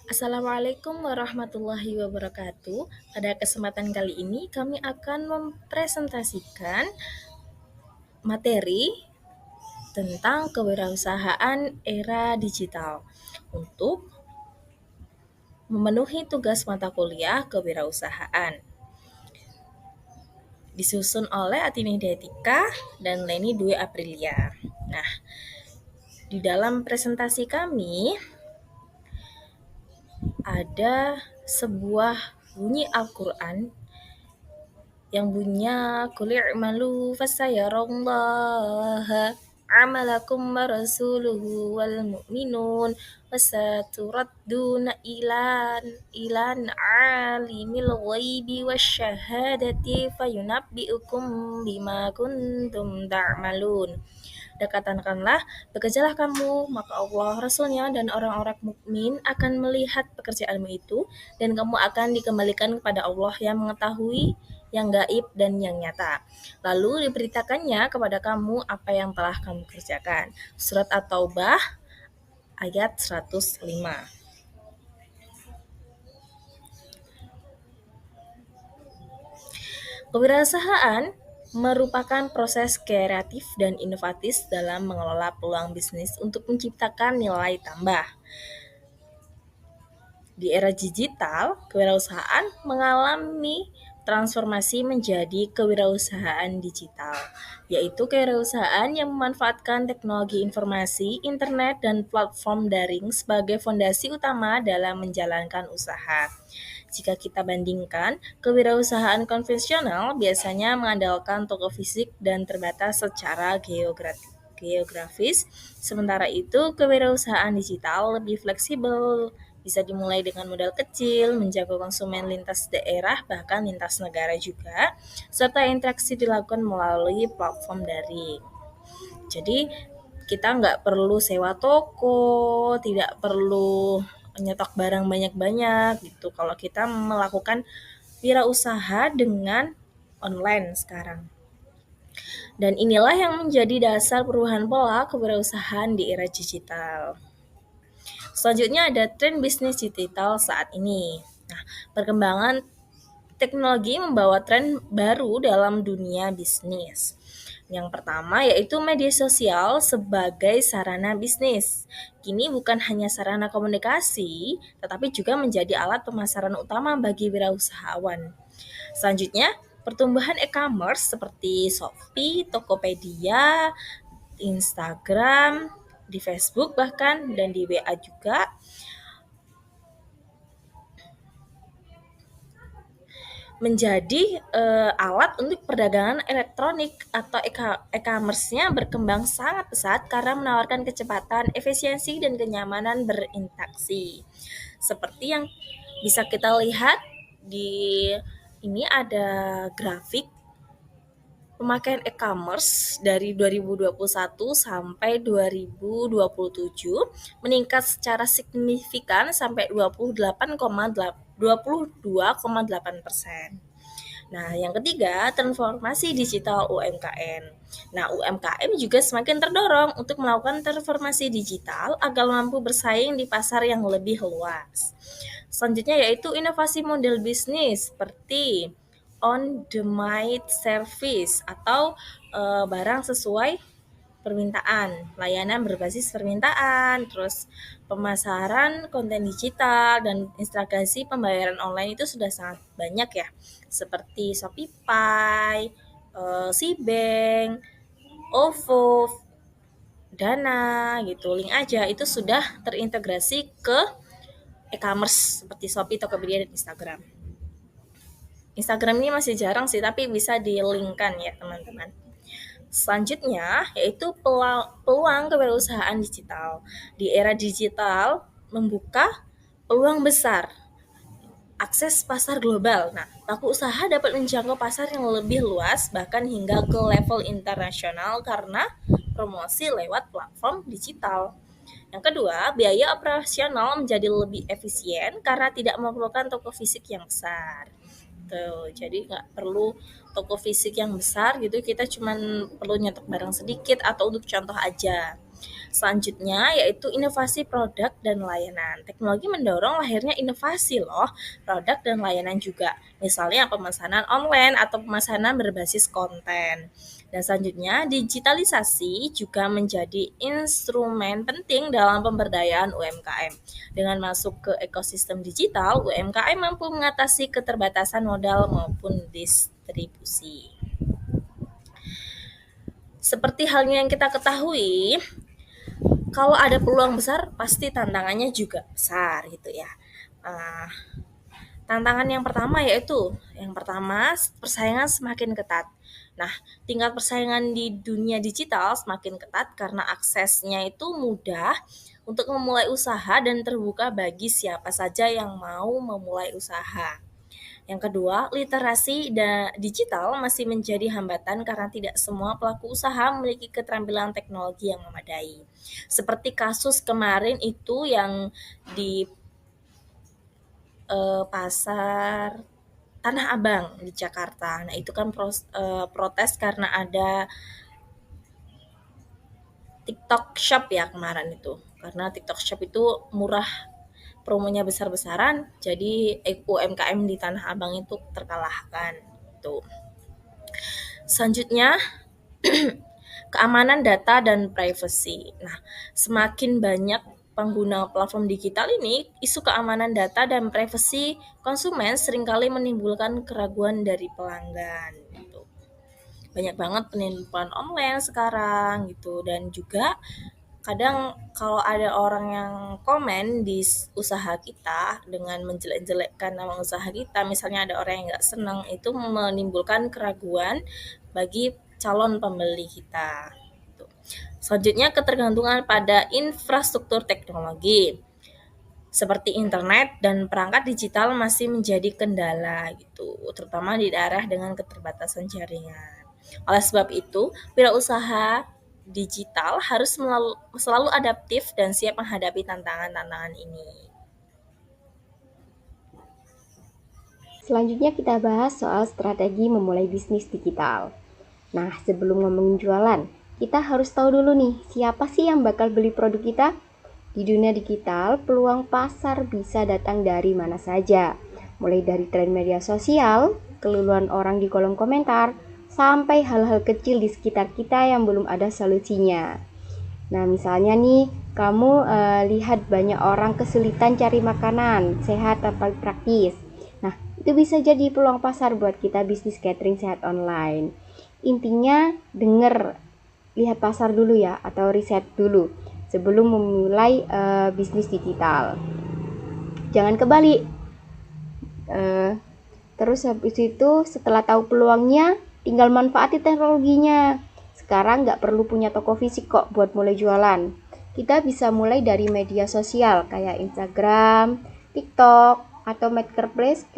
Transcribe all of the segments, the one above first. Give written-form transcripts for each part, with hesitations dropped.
Assalamualaikum warahmatullahi wabarakatuh. Pada kesempatan kali ini kami akan mempresentasikan materi tentang kewirausahaan era digital untuk memenuhi tugas mata kuliah kewirausahaan. Disusun oleh Atini Detika dan Leni Dwi Aprilia. Nah, di dalam presentasi kami ada sebuah bunyi Al-Quran yang bunyinya qul i'malu fasayarallaha amalakum wa rasuluhu wal mu'minun wasaturadduna ilan alimil ghaibi wasyahadati fayunabbi'ukum bima kuntum ta'malun. Dan katakanlah, bekerjalah kamu, maka Allah, Rasulnya, dan orang-orang mukmin akan melihat pekerjaanmu itu, dan kamu akan dikembalikan kepada Allah yang mengetahui yang gaib dan yang nyata. Lalu diberitakannya kepada kamu apa yang telah kamu kerjakan. Surat At-Taubah ayat 105. Kewirausahaan merupakan proses kreatif dan inovatif dalam mengelola peluang bisnis untuk menciptakan nilai tambah. Di era digital, kewirausahaan mengalami transformasi menjadi kewirausahaan digital, yaitu kewirausahaan yang memanfaatkan teknologi informasi, internet, dan platform daring sebagai fondasi utama dalam menjalankan usaha. Jika kita bandingkan, kewirausahaan konvensional biasanya mengandalkan toko fisik dan terbatas secara geografis, sementara itu kewirausahaan digital lebih fleksibel, bisa dimulai dengan modal kecil, menjaga konsumen lintas daerah, bahkan lintas negara juga, serta interaksi dilakukan melalui platform daring. Jadi, kita nggak perlu sewa toko, tidak perlu nyetok barang banyak-banyak gitu. Kalau kita melakukan wirausaha dengan online sekarang. Dan inilah yang menjadi dasar perubahan pola kewirausahaan di era digital. Selanjutnya ada tren bisnis digital saat ini. Nah, perkembangan teknologi membawa tren baru dalam dunia bisnis. Yang pertama yaitu media sosial sebagai sarana bisnis. Kini bukan hanya sarana komunikasi, tetapi juga menjadi alat pemasaran utama bagi wirausahawan. Selanjutnya, pertumbuhan e-commerce seperti Shopee, Tokopedia, Instagram, di Facebook bahkan, dan di WA juga menjadi alat untuk perdagangan elektronik atau e-commerce-nya berkembang sangat pesat karena menawarkan kecepatan, efisiensi, dan kenyamanan berinteraksi. Seperti yang bisa kita lihat di ini ada grafik pemakaian e-commerce dari 2021 sampai 2027 meningkat secara signifikan sampai 22,8%. Nah, yang ketiga, transformasi digital UMKM. Nah, UMKM juga semakin terdorong untuk melakukan transformasi digital agar mampu bersaing di pasar yang lebih luas. Selanjutnya yaitu inovasi model bisnis seperti on-demand service atau barang sesuai permintaan, layanan berbasis permintaan, terus pemasaran konten digital dan integrasi pembayaran online itu sudah sangat banyak ya, seperti Shopify, Cbank, OVO, Dana gitu, link aja itu sudah terintegrasi ke e-commerce seperti Shopee, Tokopedia, dan Instagram. Instagram ini masih jarang sih, tapi bisa di-link-kan ya teman-teman. Selanjutnya, yaitu peluang kewirausahaan digital. Di era digital, membuka peluang besar, akses pasar global. Nah, pelaku usaha dapat menjangkau pasar yang lebih luas, bahkan hingga ke level internasional karena promosi lewat platform digital. Yang kedua, biaya operasional menjadi lebih efisien karena tidak memerlukan toko fisik yang besar. Tuh, jadi nggak perlu toko fisik yang besar gitu, kita cuman perlu nyetok barang sedikit atau untuk contoh aja. Selanjutnya yaitu inovasi produk dan layanan. Teknologi mendorong lahirnya inovasi loh, produk dan layanan juga. Misalnya pemesanan online atau pemesanan berbasis konten. Dan selanjutnya, digitalisasi juga menjadi instrumen penting dalam pemberdayaan UMKM. Dengan masuk ke ekosistem digital, UMKM mampu mengatasi keterbatasan modal maupun distribusi. Seperti halnya yang kita ketahui, kalau ada peluang besar, pasti tantangannya juga besar gitu ya. Uh, Tantangan yang pertama yaitu, persaingan semakin ketat. Nah, tingkat persaingan di dunia digital semakin ketat karena aksesnya itu mudah untuk memulai usaha dan terbuka bagi siapa saja yang mau memulai usaha. Yang kedua, literasi digital masih menjadi hambatan karena tidak semua pelaku usaha memiliki keterampilan teknologi yang memadai. Seperti kasus kemarin itu yang di pasar Tanah Abang di Jakarta. Nah, itu kan protes karena ada TikTok Shop ya kemarin itu. Karena TikTok Shop itu murah, promonya besar-besaran, jadi UMKM di Tanah Abang itu terkalahkan. Tuh. Selanjutnya, keamanan data dan privacy. Nah, semakin banyak pengguna platform digital ini, isu keamanan data dan privasi konsumen seringkali menimbulkan keraguan dari pelanggan. Gitu. Banyak banget penipuan online sekarang gitu, dan juga kadang kalau ada orang yang komen di usaha kita dengan menjelek-jelekkan nama usaha kita, misalnya ada orang yang nggak senang, itu menimbulkan keraguan bagi calon pembeli kita. Selanjutnya, ketergantungan pada infrastruktur teknologi seperti internet dan perangkat digital masih menjadi kendala gitu, terutama di daerah dengan keterbatasan jaringan. Oleh sebab itu, wirausaha digital harus selalu adaptif dan siap menghadapi tantangan-tantangan ini. Selanjutnya kita bahas soal strategi memulai bisnis digital. Nah, sebelum ngomongin jualan, kita harus tahu dulu nih, siapa sih yang bakal beli produk kita? Di dunia digital, peluang pasar bisa datang dari mana saja. Mulai dari tren media sosial, keluhan orang di kolom komentar, sampai hal-hal kecil di sekitar kita yang belum ada solusinya. Nah, misalnya nih, kamu lihat banyak orang kesulitan cari makanan sehat tanpa praktis. Nah, itu bisa jadi peluang pasar buat kita bisnis catering sehat online. Intinya, lihat pasar dulu ya, atau riset dulu sebelum memulai bisnis digital. Jangan kebalik. Terus habis itu setelah tahu peluangnya, tinggal manfaati teknologinya. Sekarang nggak perlu punya toko fisik kok buat mulai jualan. Kita bisa mulai dari media sosial kayak Instagram, TikTok, atau marketplace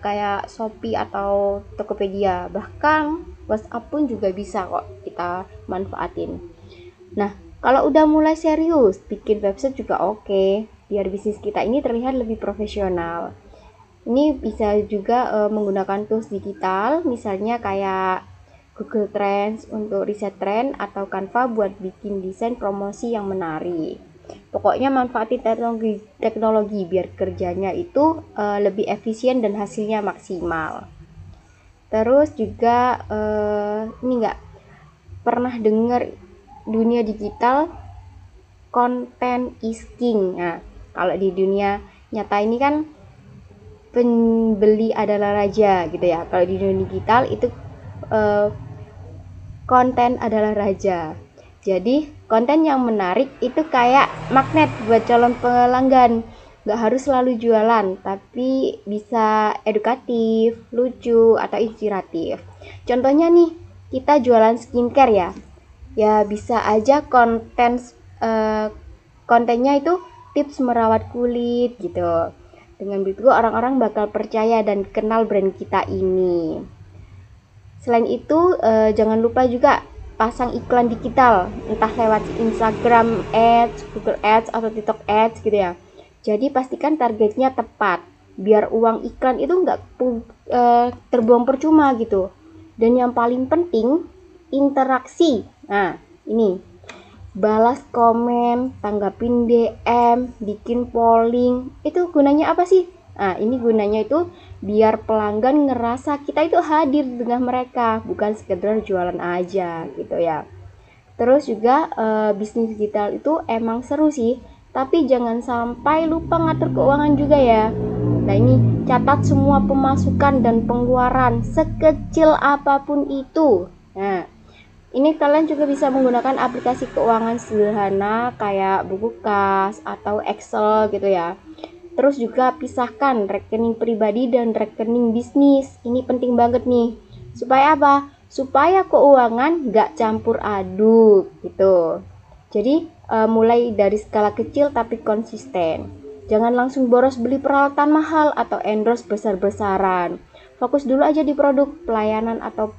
kayak Shopee atau Tokopedia. Bahkan WhatsApp pun juga bisa kok kita manfaatin. Nah, kalau udah mulai serius, bikin website juga oke, biar bisnis kita ini terlihat lebih profesional. Ini bisa juga menggunakan tools digital, misalnya kayak Google Trends untuk riset tren atau Canva buat bikin desain promosi yang menarik. Pokoknya manfaatin teknologi biar kerjanya itu lebih efisien dan hasilnya maksimal. Terus juga ini nggak pernah dengar dunia digital content is king. Nah, kalau di dunia nyata ini kan pembeli adalah raja gitu ya. Kalau di dunia digital itu konten adalah raja. Jadi konten yang menarik itu kayak magnet buat calon pelanggan. Gak harus selalu jualan, tapi bisa edukatif, lucu, atau inspiratif. Contohnya nih, kita jualan skincare ya. Ya bisa aja kontennya itu tips merawat kulit gitu. Dengan begitu orang-orang bakal percaya dan kenal brand kita ini. Selain itu, jangan lupa juga pasang iklan digital, entah lewat Instagram Ads, Google Ads, atau TikTok Ads gitu ya. Jadi pastikan targetnya tepat, biar uang iklan itu nggak terbuang percuma gitu. Dan yang paling penting, interaksi. Nah, ini balas komen, tanggapin DM, bikin polling. Itu gunanya apa sih? Nah, ini gunanya itu biar pelanggan ngerasa kita itu hadir di tengah mereka, bukan sekedar jualan aja gitu ya. Terus juga bisnis digital itu emang seru sih, tapi jangan sampai lupa ngatur keuangan juga ya. Nah ini catat semua pemasukan dan pengeluaran sekecil apapun itu. Nah ini kalian juga bisa menggunakan aplikasi keuangan sederhana kayak buku kas atau Excel gitu ya. Terus juga pisahkan rekening pribadi dan rekening bisnis. Ini penting banget nih. Supaya apa? Supaya keuangan nggak campur aduk gitu. Jadi mulai dari skala kecil tapi konsisten. Jangan langsung boros beli peralatan mahal atau endorse besar-besaran. Fokus dulu aja di produk, pelayanan atau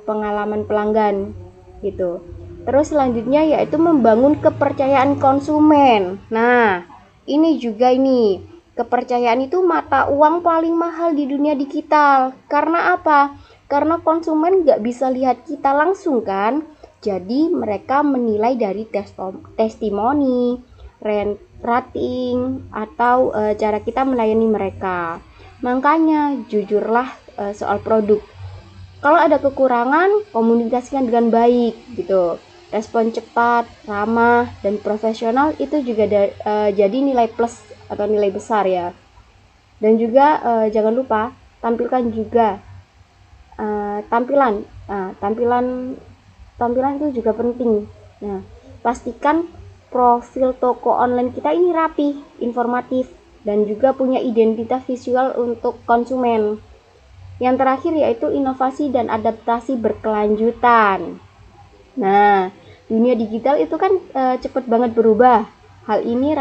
pengalaman pelanggan gitu. Terus selanjutnya yaitu membangun kepercayaan konsumen. Nah, ini juga ini kepercayaan itu mata uang paling mahal di dunia digital. Karena apa? Karena konsumen nggak bisa lihat kita langsung kan. Jadi mereka menilai dari testimoni, rating, atau cara kita melayani mereka. Makanya jujurlah soal produk. Kalau ada kekurangan, komunikasikan dengan baik gitu. Respon cepat, ramah, dan profesional itu juga jadi nilai plus atau nilai besar ya. Dan juga jangan lupa tampilkan juga tampilan. Nah, tampilan itu juga penting. Nah, pastikan profil toko online kita ini rapi, informatif, dan juga punya identitas visual untuk konsumen. Yang terakhir yaitu inovasi dan adaptasi berkelanjutan. Nah, dunia digital itu kan cepat banget berubah. Hal ini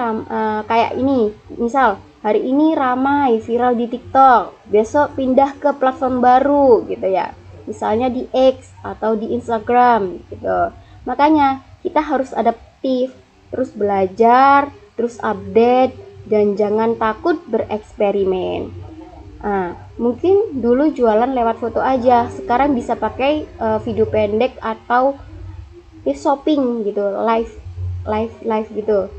kayak ini, misal hari ini ramai viral di TikTok, besok pindah ke platform baru gitu ya. Misalnya di X atau di Instagram gitu. Makanya kita harus adaptif, terus belajar, terus update, dan jangan takut bereksperimen. Nah, mungkin dulu jualan lewat foto aja, sekarang bisa pakai video pendek atau shopping gitu, live gitu.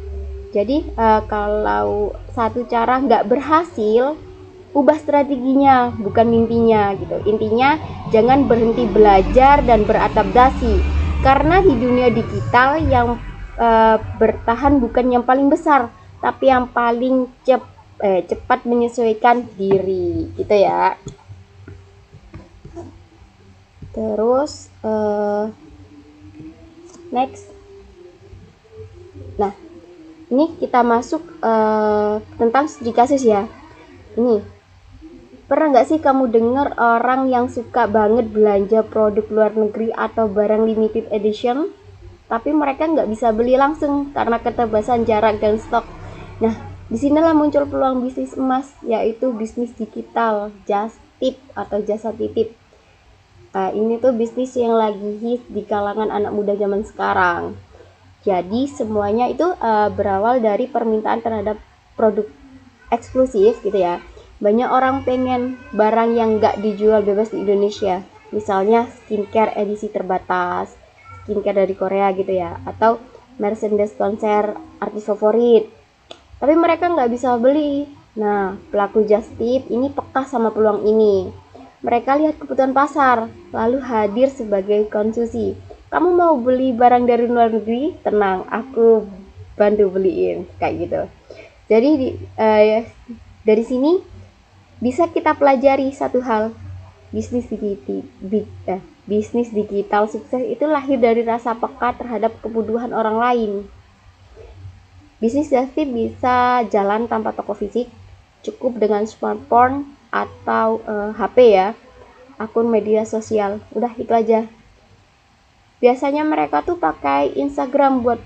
Jadi kalau satu cara nggak berhasil, ubah strateginya, bukan mimpinya gitu. Intinya jangan berhenti belajar dan beradaptasi, karena di dunia digital yang bertahan bukan yang paling besar, tapi yang paling cepat menyesuaikan diri gitu ya. Terus next. Nah, ini kita masuk tentang studi kasus ya. Ini pernah nggak sih kamu dengar orang yang suka banget belanja produk luar negeri atau barang limited edition, tapi mereka nggak bisa beli langsung karena keterbatasan jarak dan stok. Nah, disinilah muncul peluang bisnis emas, yaitu bisnis digital, just tip atau jasa titip. Nah, ini tuh bisnis yang lagi hit di kalangan anak muda zaman sekarang. Jadi semuanya itu berawal dari permintaan terhadap produk eksklusif gitu ya. Banyak orang pengen barang yang nggak dijual bebas di Indonesia. Misalnya skincare edisi terbatas, skincare dari Korea gitu ya, atau merchandise konser artis favorit. Tapi mereka nggak bisa beli. Nah, pelaku just tip ini peka sama peluang ini. Mereka lihat kebutuhan pasar, lalu hadir sebagai konsumsi. Kamu mau beli barang dari luar negeri? Tenang, aku bantu beliin, kayak gitu. Jadi dari sini bisa kita pelajari satu hal. Bisnis digital sukses itu lahir dari rasa peka terhadap kebutuhan orang lain. Bisnis just tip bisa jalan tanpa toko fisik, cukup dengan smartphone atau HP ya, akun media sosial. Udah itu aja. Biasanya mereka tuh pakai Instagram buat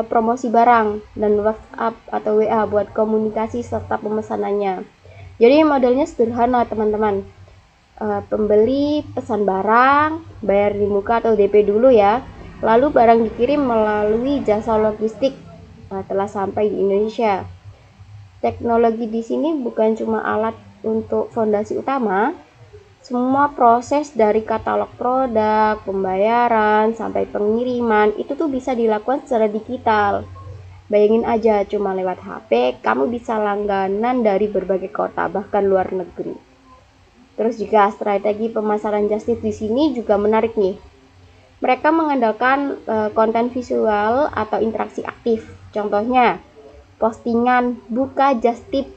promosi barang dan WhatsApp atau WA buat komunikasi serta pemesanannya. Jadi modelnya sederhana teman-teman. Pembeli pesan barang, bayar di muka atau DP dulu ya. Lalu barang dikirim melalui jasa logistik setelah sampai di Indonesia. Teknologi di sini bukan cuma alat untuk fondasi utama, Semua proses dari katalog produk, pembayaran, sampai pengiriman itu tuh bisa dilakukan secara digital. Bayangin aja, cuma lewat HP, kamu bisa langganan dari berbagai kota, bahkan luar negeri. Terus juga strategi pemasaran Justip di sini juga menarik nih. Mereka mengandalkan konten visual atau interaksi aktif. Contohnya, postingan buka Justip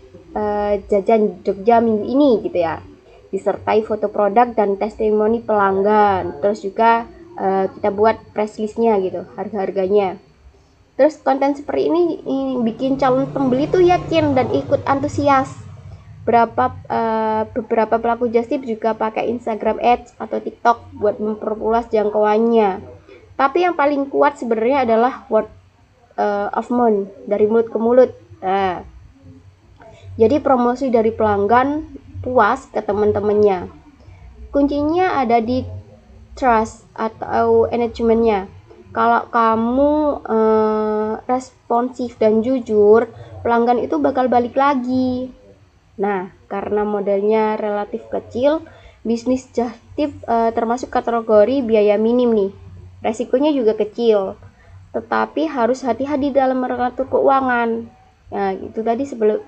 jajan Jogja minggu ini gitu ya. Disertai foto produk dan testimoni pelanggan. Terus juga kita buat press listnya gitu, harga-harganya. Terus konten seperti ini bikin calon pembeli tuh yakin dan ikut antusias. Beberapa pelaku Justip juga pakai Instagram Ads atau TikTok buat memperluas jangkauannya. Tapi yang paling kuat sebenarnya adalah word of mouth, dari mulut ke mulut. Jadi promosi dari pelanggan puas ke teman-temannya. Kuncinya ada di trust atau engagement-nya. Kalau kamu responsif dan jujur, pelanggan itu bakal balik lagi. Nah, karena modelnya relatif kecil, bisnis Justip termasuk kategori biaya minim nih. Resikonya juga kecil, tetapi harus hati-hati dalam mengatur keuangan. Nah, itu tadi sebelum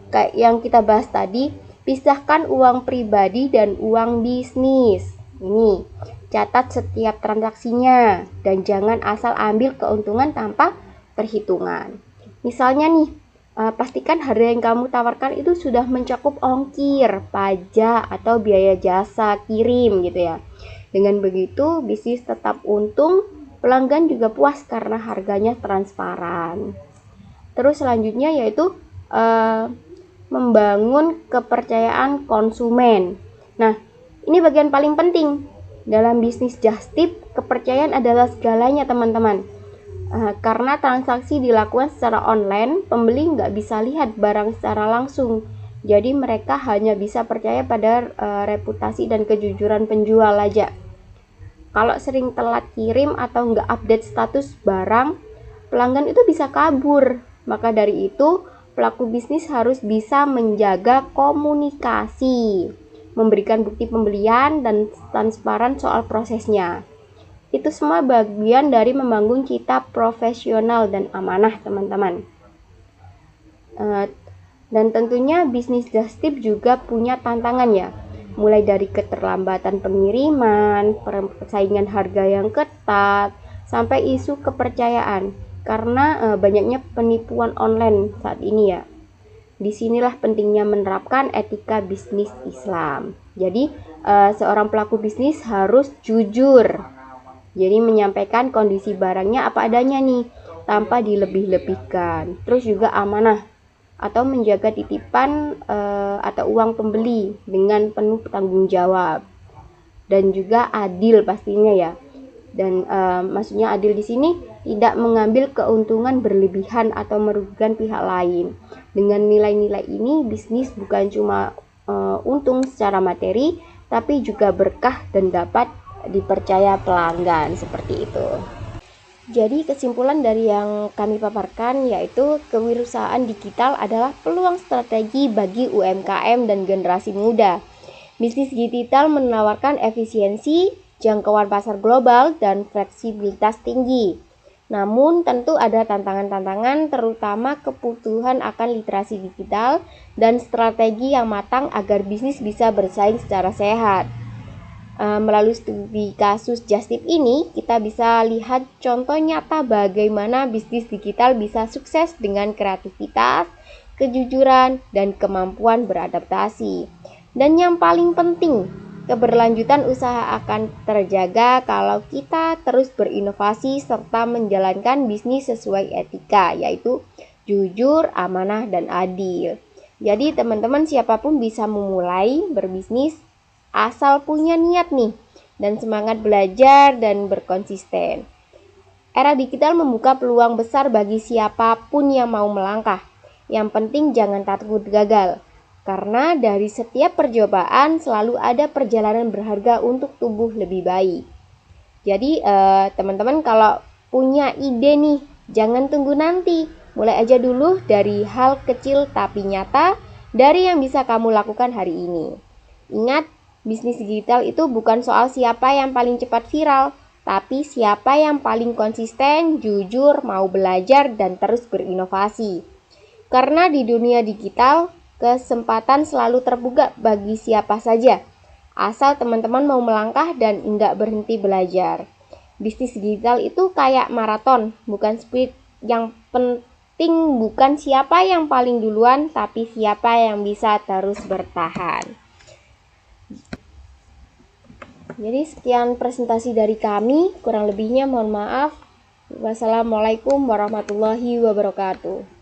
kayak yang kita bahas tadi, pisahkan uang pribadi dan uang bisnis. Ini, catat setiap transaksinya dan jangan asal ambil keuntungan tanpa perhitungan. Misalnya nih, pastikan harga yang kamu tawarkan itu sudah mencakup ongkir, pajak, atau biaya jasa kirim gitu ya. Dengan begitu, bisnis tetap untung, pelanggan juga puas karena harganya transparan. Terus selanjutnya yaitu membangun kepercayaan konsumen. Nah, ini bagian paling penting. Dalam bisnis Justip, kepercayaan adalah segalanya teman-teman. Karena transaksi dilakukan secara online, pembeli nggak bisa lihat barang secara langsung. Jadi mereka hanya bisa percaya pada reputasi dan kejujuran penjual aja. Kalau sering telat kirim atau nggak update status barang, pelanggan itu bisa kabur. Maka dari itu, pelaku bisnis harus bisa menjaga komunikasi, memberikan bukti pembelian, dan transparan soal prosesnya. Itu semua bagian dari membangun cita profesional dan amanah, teman-teman. Dan tentunya bisnis Justip juga punya tantangan ya, mulai dari keterlambatan pengiriman, persaingan harga yang ketat, sampai isu kepercayaan karena banyaknya penipuan online saat ini ya. Disinilah pentingnya menerapkan etika bisnis Islam. Jadi seorang pelaku bisnis harus jujur. Jadi menyampaikan kondisi barangnya apa adanya nih, tanpa dilebih-lebihkan. Terus juga amanah atau menjaga titipan atau uang pembeli dengan penuh tanggung jawab. Dan juga adil pastinya ya. Dan maksudnya adil di sini tidak mengambil keuntungan berlebihan atau merugikan pihak lain. Dengan nilai-nilai ini, bisnis bukan cuma untung secara materi, tapi juga berkah dan dapat dipercaya pelanggan, seperti itu. Jadi kesimpulan dari yang kami paparkan yaitu kewirausahaan digital adalah peluang strategi bagi UMKM dan generasi muda. Bisnis digital menawarkan efisiensi, jangkauan pasar global, dan fleksibilitas tinggi. Namun tentu ada tantangan-tantangan, terutama kebutuhan akan literasi digital dan strategi yang matang agar bisnis bisa bersaing secara sehat. Melalui studi kasus Justip ini, kita bisa lihat contoh nyata bagaimana bisnis digital bisa sukses dengan kreativitas, kejujuran, dan kemampuan beradaptasi. Dan yang paling penting, keberlanjutan usaha akan terjaga kalau kita terus berinovasi serta menjalankan bisnis sesuai etika, yaitu jujur, amanah, dan adil. Jadi teman-teman siapapun bisa memulai berbisnis asal punya niat nih dan semangat belajar dan berkonsisten. Era digital membuka peluang besar bagi siapapun yang mau melangkah. Yang penting jangan takut gagal. Karena dari setiap percobaan selalu ada perjalanan berharga untuk tumbuh lebih baik. Jadi teman-teman kalau punya ide nih, jangan tunggu nanti. Mulai aja dulu dari hal kecil tapi nyata dari yang bisa kamu lakukan hari ini. Ingat, Bisnis digital itu bukan soal siapa yang paling cepat viral, tapi siapa yang paling konsisten, jujur, mau belajar, dan terus berinovasi. Karena di dunia digital, kesempatan selalu terbuka bagi siapa saja, asal teman-teman mau melangkah dan enggak berhenti belajar. Bisnis digital itu kayak maraton, bukan sprint. Yang penting bukan siapa yang paling duluan, tapi siapa yang bisa terus bertahan. Jadi sekian presentasi dari kami, kurang lebihnya mohon maaf. Wassalamualaikum warahmatullahi wabarakatuh.